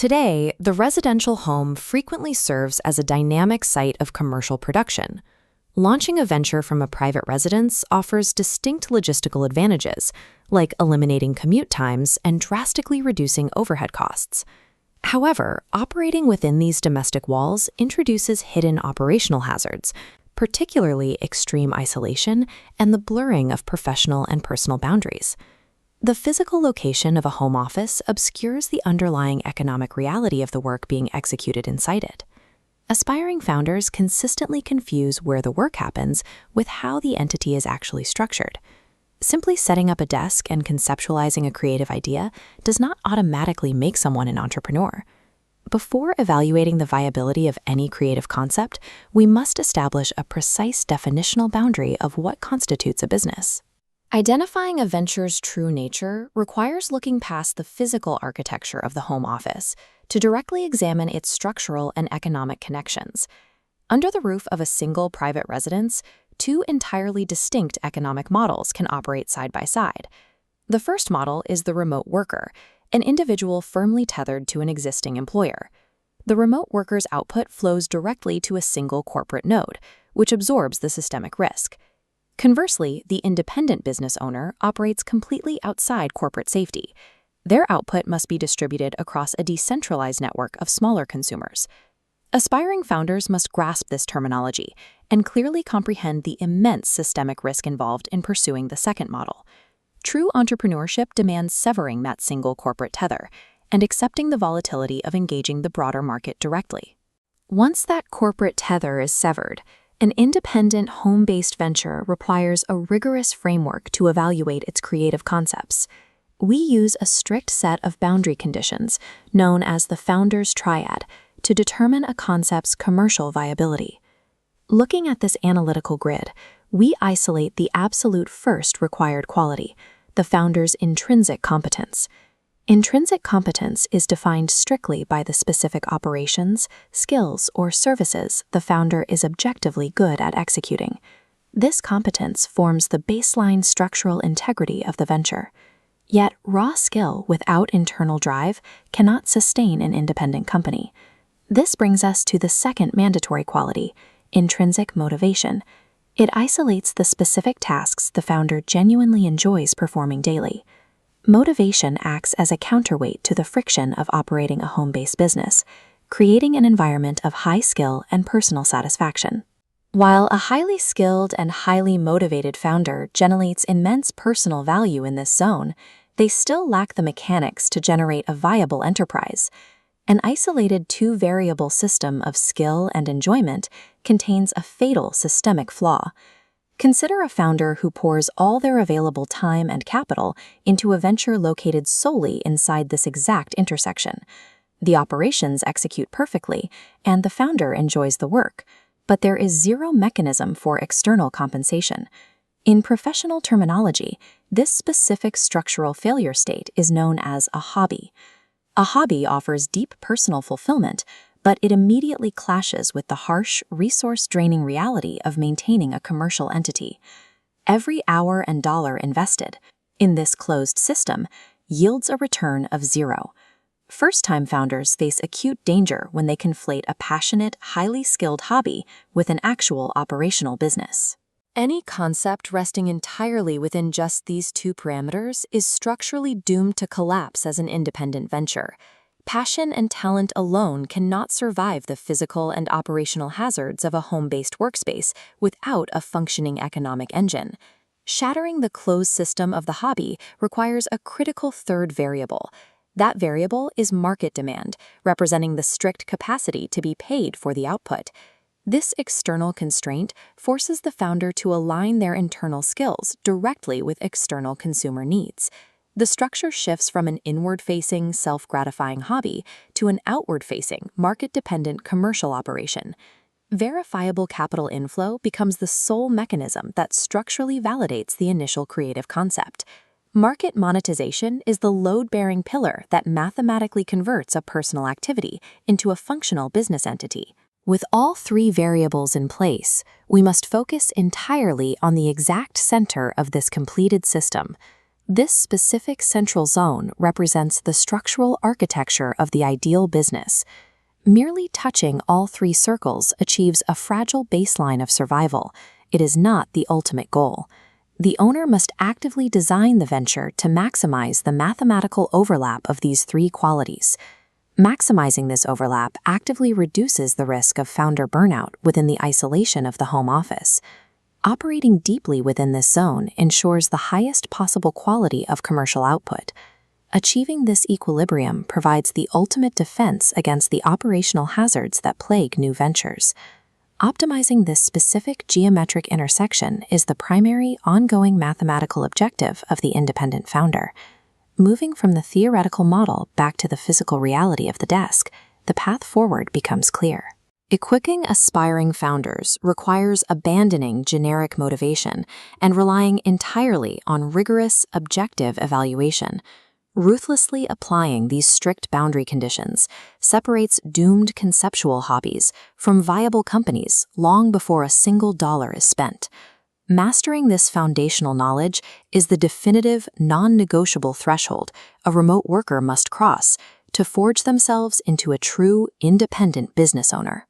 Today, the residential home frequently serves as a dynamic site of commercial production. Launching a venture from a private residence offers distinct logistical advantages, like eliminating commute times and drastically reducing overhead costs. However, operating within these domestic walls introduces hidden operational hazards, particularly extreme isolation and the blurring of professional and personal boundaries. The physical location of a home office obscures the underlying economic reality of the work being executed inside it. Aspiring founders consistently confuse where the work happens with how the entity is actually structured. Simply setting up a desk and conceptualizing a creative idea does not automatically make someone an entrepreneur. Before evaluating the viability of any creative concept, we must establish a precise definitional boundary of what constitutes a business. Identifying a venture's true nature requires looking past the physical architecture of the home office to directly examine its structural and economic connections. Under the roof of a single private residence, two entirely distinct economic models can operate side by side. The first model is the remote worker, an individual firmly tethered to an existing employer. The remote worker's output flows directly to a single corporate node, which absorbs the systemic risk. Conversely, the independent business owner operates completely outside corporate safety. Their output must be distributed across a decentralized network of smaller consumers. Aspiring founders must grasp this terminology and clearly comprehend the immense systemic risk involved in pursuing the second model. True entrepreneurship demands severing that single corporate tether and accepting the volatility of engaging the broader market directly. Once that corporate tether is severed, an independent home-based venture requires a rigorous framework to evaluate its creative concepts. We use a strict set of boundary conditions, known as the founder's triad, to determine a concept's commercial viability. Looking at this analytical grid, we isolate the absolute first required quality, the founder's intrinsic competence. Intrinsic competence is defined strictly by the specific operations, skills, or services the founder is objectively good at executing. This competence forms the baseline structural integrity of the venture. Yet, raw skill without internal drive cannot sustain an independent company. This brings us to the second mandatory quality, intrinsic motivation. It isolates the specific tasks the founder genuinely enjoys performing daily. Motivation acts as a counterweight to the friction of operating a home-based business, creating an environment of high skill and personal satisfaction. While a highly skilled and highly motivated founder generates immense personal value in this zone, they still lack the mechanics to generate a viable enterprise. An isolated two-variable system of skill and enjoyment contains a fatal systemic flaw. Consider a founder who pours all their available time and capital into a venture located solely inside this exact intersection. The operations execute perfectly, and the founder enjoys the work, but there is zero mechanism for external compensation. In professional terminology, this specific structural failure state is known as a hobby. A hobby offers deep personal fulfillment, but it immediately clashes with the harsh, resource-draining reality of maintaining a commercial entity. Every hour and dollar invested in this closed system yields a return of zero. First-time founders face acute danger when they conflate a passionate, highly skilled hobby with an actual operational business. Any concept resting entirely within just these two parameters is structurally doomed to collapse as an independent venture. Passion and talent alone cannot survive the physical and operational hazards of a home-based workspace without a functioning economic engine. Shattering the closed system of the hobby requires a critical third variable. That variable is market demand, representing the strict capacity to be paid for the output. This external constraint forces the founder to align their internal skills directly with external consumer needs. The structure shifts from an inward-facing, self-gratifying hobby to an outward-facing, market-dependent commercial operation. Verifiable capital inflow becomes the sole mechanism that structurally validates the initial creative concept. Market monetization is the load-bearing pillar that mathematically converts a personal activity into a functional business entity. With all three variables in place, we must focus entirely on the exact center of this completed system, This specific central zone represents the structural architecture of the ideal business. Merely touching all three circles achieves a fragile baseline of survival. It is not the ultimate goal. The owner must actively design the venture to maximize the mathematical overlap of these three qualities. Maximizing this overlap actively reduces the risk of founder burnout within the isolation of the home office. Operating deeply within this zone ensures the highest possible quality of commercial output. Achieving this equilibrium provides the ultimate defense against the operational hazards that plague new ventures. Optimizing this specific geometric intersection is the primary, ongoing mathematical objective of the independent founder. Moving from the theoretical model back to the physical reality of the desk, the path forward becomes clear. Equipping aspiring founders requires abandoning generic motivation and relying entirely on rigorous, objective evaluation. Ruthlessly applying these strict boundary conditions separates doomed conceptual hobbies from viable companies long before a single dollar is spent. Mastering this foundational knowledge is the definitive, non-negotiable threshold a remote worker must cross to forge themselves into a true, independent business owner.